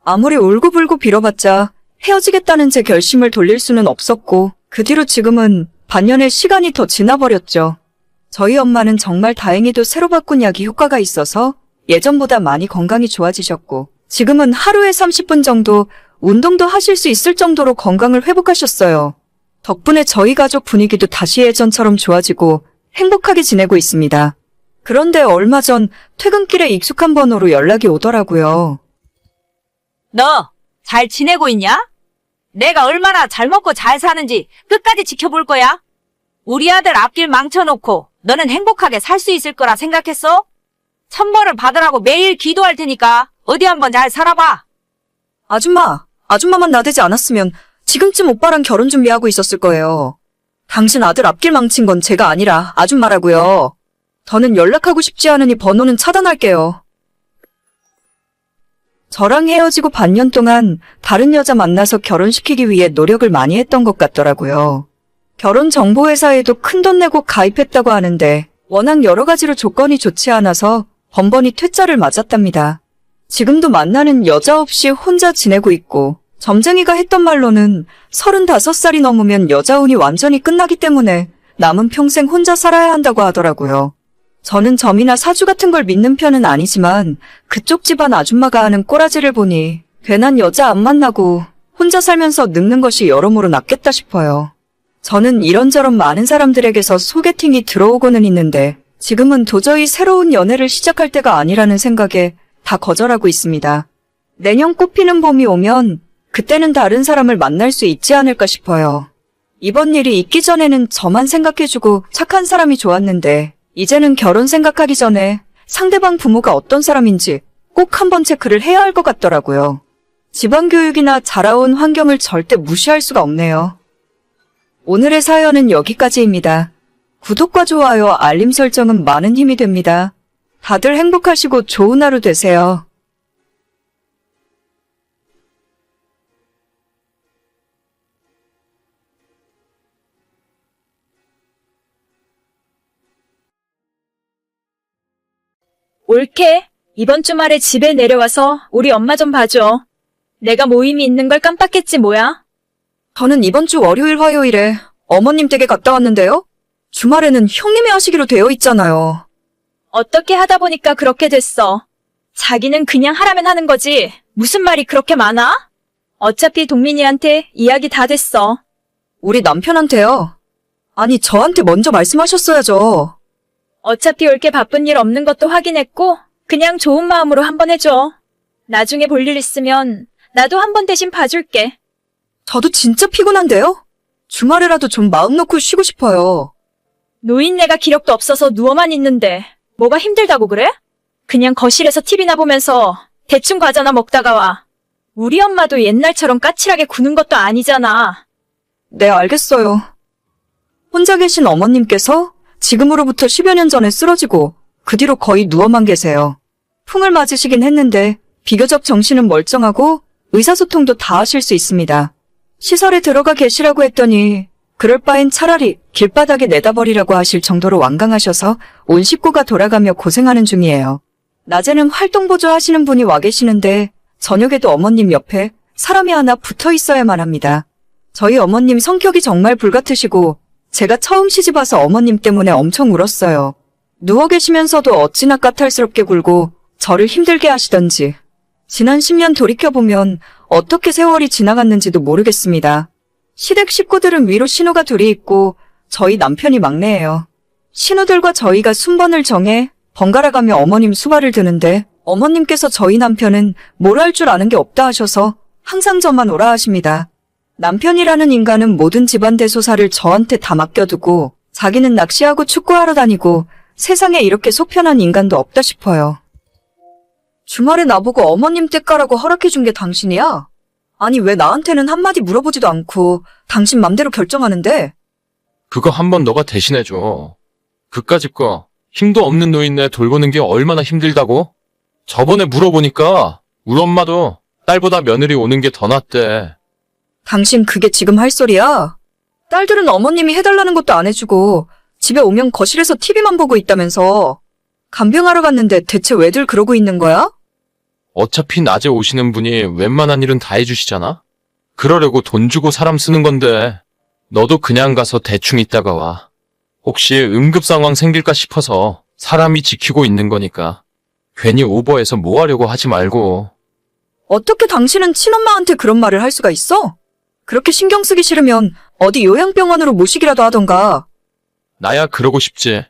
아무리 울고불고 빌어봤자 헤어지겠다는 제 결심을 돌릴 수는 없었고 그 뒤로 지금은 반년의 시간이 더 지나버렸죠. 저희 엄마는 정말 다행히도 새로 바꾼 약이 효과가 있어서 예전보다 많이 건강이 좋아지셨고 지금은 하루에 30분 정도 운동도 하실 수 있을 정도로 건강을 회복하셨어요. 덕분에 저희 가족 분위기도 다시 예전처럼 좋아지고 행복하게 지내고 있습니다. 그런데 얼마 전 퇴근길에 익숙한 번호로 연락이 오더라고요. 너 잘 지내고 있냐? 내가 얼마나 잘 먹고 잘 사는지 끝까지 지켜볼 거야. 우리 아들 앞길 망쳐놓고 너는 행복하게 살 수 있을 거라 생각했어? 천벌을 받으라고 매일 기도할 테니까 어디 한번 잘 살아봐. 아줌마만 나대지 않았으면 지금쯤 오빠랑 결혼 준비하고 있었을 거예요. 당신 아들 앞길 망친 건 제가 아니라 아줌마라고요. 더는 연락하고 싶지 않으니 번호는 차단할게요. 저랑 헤어지고 반년 동안 다른 여자 만나서 결혼시키기 위해 노력을 많이 했던 것 같더라고요. 결혼정보회사에도 큰돈 내고 가입했다고 하는데 워낙 여러 가지로 조건이 좋지 않아서 번번이 퇴짜를 맞았답니다. 지금도 만나는 여자 없이 혼자 지내고 있고 점쟁이가 했던 말로는 35살이 넘으면 여자 운이 완전히 끝나기 때문에 남은 평생 혼자 살아야 한다고 하더라고요. 저는 점이나 사주 같은 걸 믿는 편은 아니지만 그쪽 집안 아줌마가 하는 꼬라지를 보니 괜한 여자 안 만나고 혼자 살면서 늙는 것이 여러모로 낫겠다 싶어요. 저는 이런저런 많은 사람들에게서 소개팅이 들어오고는 있는데 지금은 도저히 새로운 연애를 시작할 때가 아니라는 생각에 다 거절하고 있습니다. 내년 꽃피는 봄이 오면 그때는 다른 사람을 만날 수 있지 않을까 싶어요. 이번 일이 있기 전에는 저만 생각해주고 착한 사람이 좋았는데 이제는 결혼 생각하기 전에 상대방 부모가 어떤 사람인지 꼭 한번 체크를 해야 할 것 같더라고요. 집안 교육이나 자라온 환경을 절대 무시할 수가 없네요. 오늘의 사연은 여기까지입니다. 구독과 좋아요, 알림 설정은 많은 힘이 됩니다. 다들 행복하시고 좋은 하루 되세요. 올케, 이번 주말에 집에 내려와서 우리 엄마 좀 봐줘. 내가 모임이 있는 걸 깜빡했지 뭐야? 저는 이번 주 월요일, 화요일에 어머님 댁에 갔다 왔는데요. 주말에는 형님이 하시기로 되어 있잖아요. 어떻게 하다 보니까 그렇게 됐어. 자기는 그냥 하라면 하는 거지. 무슨 말이 그렇게 많아? 어차피 동민이한테 이야기 다 됐어. 우리 남편한테요. 아니, 저한테 먼저 말씀하셨어야죠. 어차피 올케 바쁜 일 없는 것도 확인했고 그냥 좋은 마음으로 한번 해줘. 나중에 볼 일 있으면 나도 한번 대신 봐줄게. 저도 진짜 피곤한데요? 주말에라도 좀 마음 놓고 쉬고 싶어요. 노인네가 기력도 없어서 누워만 있는데 뭐가 힘들다고 그래? 그냥 거실에서 TV나 보면서 대충 과자나 먹다가 와. 우리 엄마도 옛날처럼 까칠하게 구는 것도 아니잖아. 네, 알겠어요. 혼자 계신 어머님께서 지금으로부터 10여 년 전에 쓰러지고 그 뒤로 거의 누워만 계세요. 풍을 맞으시긴 했는데 비교적 정신은 멀쩡하고 의사소통도 다 하실 수 있습니다. 시설에 들어가 계시라고 했더니 그럴 바엔 차라리 길바닥에 내다버리라고 하실 정도로 완강하셔서 온 식구가 돌아가며 고생하는 중이에요. 낮에는 활동보조 하시는 분이 와 계시는데 저녁에도 어머님 옆에 사람이 하나 붙어 있어야만 합니다. 저희 어머님 성격이 정말 불같으시고 제가 처음 시집와서 어머님 때문에 엄청 울었어요. 누워 계시면서도 어찌나 까탈스럽게 굴고 저를 힘들게 하시던지. 지난 10년 돌이켜보면 어떻게 세월이 지나갔는지도 모르겠습니다. 시댁 식구들은 위로 신우가 둘이 있고 저희 남편이 막내예요. 신우들과 저희가 순번을 정해 번갈아가며 어머님 수발을 드는데 어머님께서 저희 남편은 뭘 할 줄 아는 게 없다 하셔서 항상 저만 오라 하십니다. 남편이라는 인간은 모든 집안 대소사를 저한테 다 맡겨두고 자기는 낚시하고 축구하러 다니고 세상에 이렇게 속편한 인간도 없다 싶어요. 주말에 나보고 어머님 댁 가라고 허락해준 게 당신이야? 아니 왜 나한테는 한마디 물어보지도 않고 당신 맘대로 결정하는데? 그거 한번 너가 대신해줘. 그까짓 거 힘도 없는 노인네 돌보는 게 얼마나 힘들다고? 저번에 물어보니까 우리 엄마도 딸보다 며느리 오는 게 더 낫대. 당신 그게 지금 할 소리야? 딸들은 어머님이 해달라는 것도 안 해주고 집에 오면 거실에서 TV만 보고 있다면서. 간병하러 갔는데 대체 왜들 그러고 있는 거야? 어차피 낮에 오시는 분이 웬만한 일은 다 해주시잖아? 그러려고 돈 주고 사람 쓰는 건데, 너도 그냥 가서 대충 있다가 와. 혹시 응급 상황 생길까 싶어서 사람이 지키고 있는 거니까. 괜히 오버해서 뭐 하려고 하지 말고. 어떻게 당신은 친엄마한테 그런 말을 할 수가 있어? 그렇게 신경 쓰기 싫으면 어디 요양병원으로 모시기라도 하던가. 나야 그러고 싶지.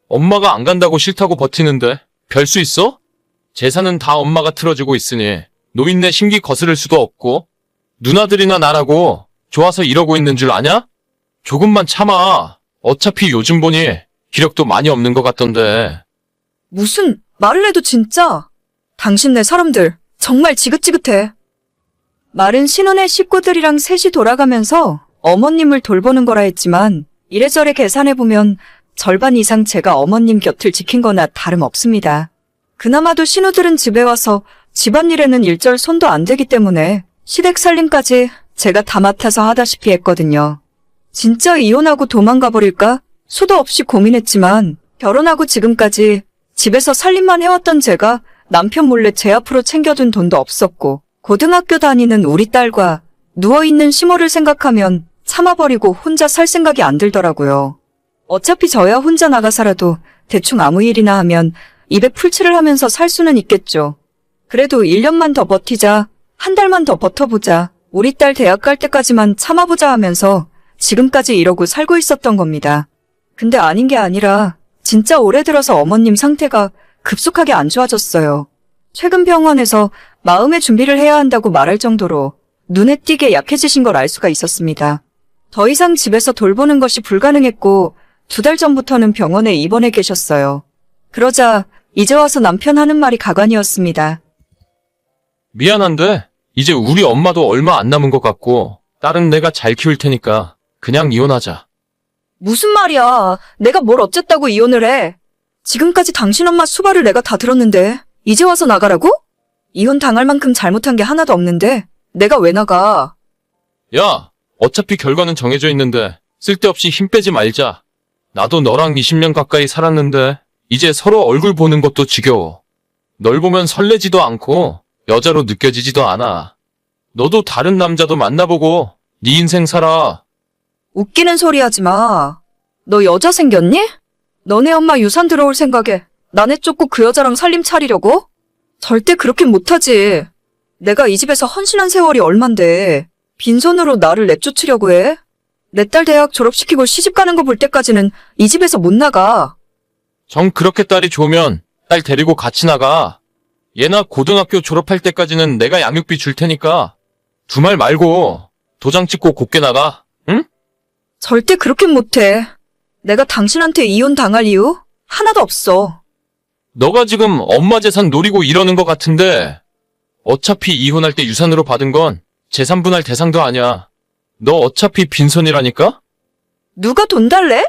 엄마가 안 간다고 싫다고 버티는데 별 수 있어? 재산은 다 엄마가 틀어주고 있으니 노인네 심기 거스를 수도 없고 누나들이나 나라고 좋아서 이러고 있는 줄 아냐? 조금만 참아. 어차피 요즘 보니 기력도 많이 없는 것 같던데. 무슨 말을 해도 진짜. 당신네 사람들 정말 지긋지긋해. 말은 신혼의 식구들이랑 셋이 돌아가면서 어머님을 돌보는 거라 했지만 이래저래 계산해보면 절반 이상 제가 어머님 곁을 지킨 거나 다름없습니다. 그나마도 신우들은 집에 와서 집안일에는 일절 손도 안 대기 때문에 시댁 살림까지 제가 다 맡아서 하다시피 했거든요. 진짜 이혼하고 도망가 버릴까? 수도 없이 고민했지만 결혼하고 지금까지 집에서 살림만 해왔던 제가 남편 몰래 제 앞으로 챙겨둔 돈도 없었고 고등학교 다니는 우리 딸과 누워있는 시모를 생각하면 참아버리고 혼자 살 생각이 안 들더라고요. 어차피 저야 혼자 나가 살아도 대충 아무 일이나 하면 입에 풀칠을 하면서 살 수는 있겠죠. 그래도 1년만 더 버티자, 한 달만 더 버텨보자, 우리 딸 대학 갈 때까지만 참아보자 하면서 지금까지 이러고 살고 있었던 겁니다. 근데 아닌 게 아니라 진짜 올해 들어서 어머님 상태가 급속하게 안 좋아졌어요. 최근 병원에서 마음의 준비를 해야 한다고 말할 정도로 눈에 띄게 약해지신 걸 알 수가 있었습니다. 더 이상 집에서 돌보는 것이 불가능했고 2달 전부터는 병원에 입원해 계셨어요. 그러자 이제 와서 남편 하는 말이 가관이었습니다. 미안한데 이제 우리 엄마도 얼마 안 남은 것 같고 딸은 내가 잘 키울 테니까 그냥 이혼하자. 무슨 말이야. 내가 뭘 어쨌다고 이혼을 해. 지금까지 당신 엄마 수발을 내가 다 들었는데 이제 와서 나가라고? 이혼 당할 만큼 잘못한 게 하나도 없는데 내가 왜 나가? 야, 어차피 결과는 정해져 있는데 쓸데없이 힘 빼지 말자. 나도 너랑 20년 가까이 살았는데 이제 서로 얼굴 보는 것도 지겨워. 널 보면 설레지도 않고 여자로 느껴지지도 않아. 너도 다른 남자도 만나보고 네 인생 살아. 웃기는 소리 하지 마. 너 여자 생겼니? 너네 엄마 유산 들어올 생각에 나네 쫓고 그 여자랑 살림 차리려고? 절대 그렇게 못하지. 내가 이 집에서 헌신한 세월이 얼만데 빈손으로 나를 내쫓으려고 해? 내 딸 대학 졸업시키고 시집 가는 거 볼 때까지는 이 집에서 못 나가. 정 그렇게 딸이 좋으면 딸 데리고 같이 나가. 얘나 고등학교 졸업할 때까지는 내가 양육비 줄 테니까 두말 말고 도장 찍고 곱게 나가. 응? 절대 그렇게 못해. 내가 당신한테 이혼 당할 이유 하나도 없어. 너가 지금 엄마 재산 노리고 이러는 것 같은데 어차피 이혼할 때 유산으로 받은 건 재산 분할 대상도 아니야. 너 어차피 빈손이라니까? 누가 돈 달래?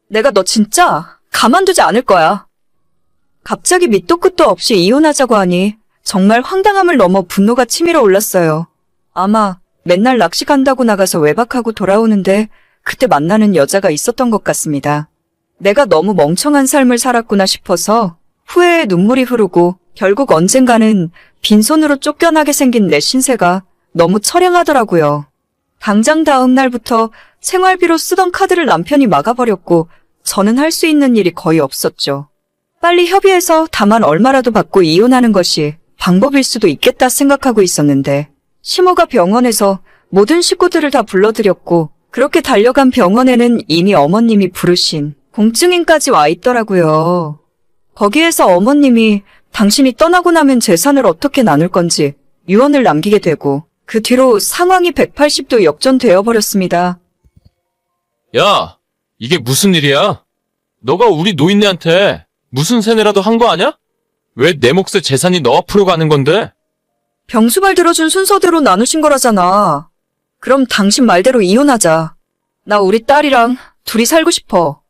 내가 너 진짜 가만두지 않을 거야. 갑자기 밑도 끝도 없이 이혼하자고 하니 정말 황당함을 넘어 분노가 치밀어 올랐어요. 아마 맨날 낚시 간다고 나가서 외박하고 돌아오는데 그때 만나는 여자가 있었던 것 같습니다. 내가 너무 멍청한 삶을 살았구나 싶어서 후회에 눈물이 흐르고 결국 언젠가는 빈손으로 쫓겨나게 생긴 내 신세가 너무 처량하더라고요. 당장 다음 날부터 생활비로 쓰던 카드를 남편이 막아버렸고 저는 할 수 있는 일이 거의 없었죠. 빨리 협의해서 다만 얼마라도 받고 이혼하는 것이 방법일 수도 있겠다 생각하고 있었는데 시모가 병원에서 모든 식구들을 다 불러들였고 그렇게 달려간 병원에는 이미 어머님이 부르신 공증인까지 와 있더라고요. 거기에서 어머님이 당신이 떠나고 나면 재산을 어떻게 나눌 건지 유언을 남기게 되고 그 뒤로 상황이 180도 역전되어 버렸습니다. 야, 이게 무슨 일이야? 너가 우리 노인네한테 무슨 세뇌라도 한 거 아냐? 왜 내 몫의 재산이 너 앞으로 가는 건데? 병수발 들어준 순서대로 나누신 거라잖아. 그럼 당신 말대로 이혼하자. 나 우리 딸이랑 둘이 살고 싶어.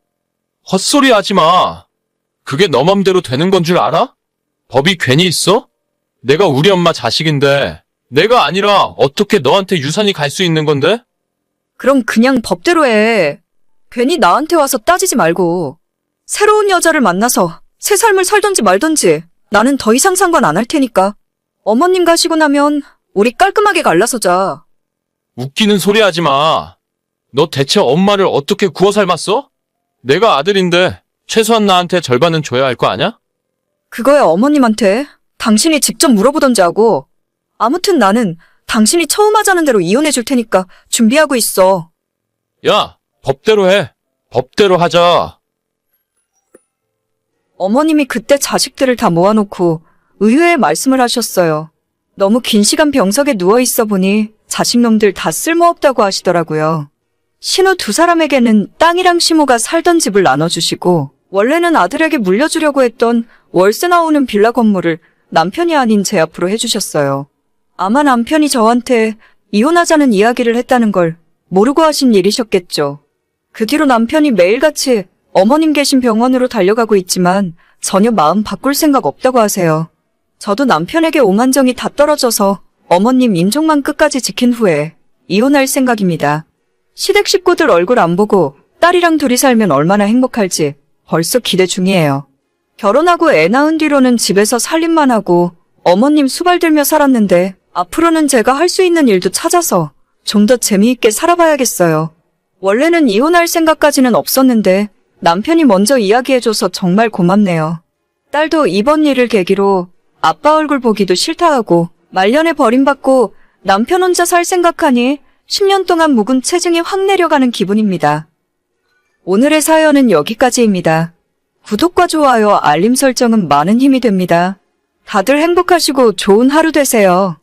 헛소리 하지 마. 그게 너 맘대로 되는 건 줄 알아? 법이 괜히 있어? 내가 우리 엄마 자식인데 내가 아니라 어떻게 너한테 유산이 갈 수 있는 건데? 그럼 그냥 법대로 해. 괜히 나한테 와서 따지지 말고. 새로운 여자를 만나서 새 삶을 살던지 말던지 나는 더 이상 상관 안 할 테니까. 어머님 가시고 나면 우리 깔끔하게 갈라서 자. 웃기는 소리 하지 마. 너 대체 엄마를 어떻게 구워 삶았어? 내가 아들인데 최소한 나한테 절반은 줘야 할 거 아냐? 그거야 어머님한테. 당신이 직접 물어보던지 하고. 아무튼 나는 당신이 처음 하자는 대로 이혼해 줄 테니까 준비하고 있어. 야, 법대로 해. 법대로 하자. 어머님이 그때 자식들을 다 모아놓고 의외의 말씀을 하셨어요. 너무 긴 시간 병석에 누워 있어 보니 자식놈들 다 쓸모없다고 하시더라고요. 신우 두 사람에게는 땅이랑 시모가 살던 집을 나눠주시고 원래는 아들에게 물려주려고 했던 월세 나오는 빌라 건물을 남편이 아닌 제 앞으로 해주셨어요. 아마 남편이 저한테 이혼하자는 이야기를 했다는 걸 모르고 하신 일이셨겠죠. 그 뒤로 남편이 매일같이 어머님 계신 병원으로 달려가고 있지만 전혀 마음 바꿀 생각 없다고 하세요. 저도 남편에게 오만정이 다 떨어져서 어머님 임종만 끝까지 지킨 후에 이혼할 생각입니다. 시댁 식구들 얼굴 안 보고 딸이랑 둘이 살면 얼마나 행복할지 벌써 기대 중이에요. 결혼하고 애 낳은 뒤로는 집에서 살림만 하고 어머님 수발 들며 살았는데 앞으로는 제가 할 수 있는 일도 찾아서 좀 더 재미있게 살아봐야겠어요. 원래는 이혼할 생각까지는 없었는데 남편이 먼저 이야기해줘서 정말 고맙네요. 딸도 이번 일을 계기로 아빠 얼굴 보기도 싫다 하고 말년에 버림받고 남편 혼자 살 생각하니 10년 동안 묵은 체증이 확 내려가는 기분입니다. 오늘의 사연은 여기까지입니다. 구독과 좋아요, 알림 설정은 많은 힘이 됩니다. 다들 행복하시고 좋은 하루 되세요.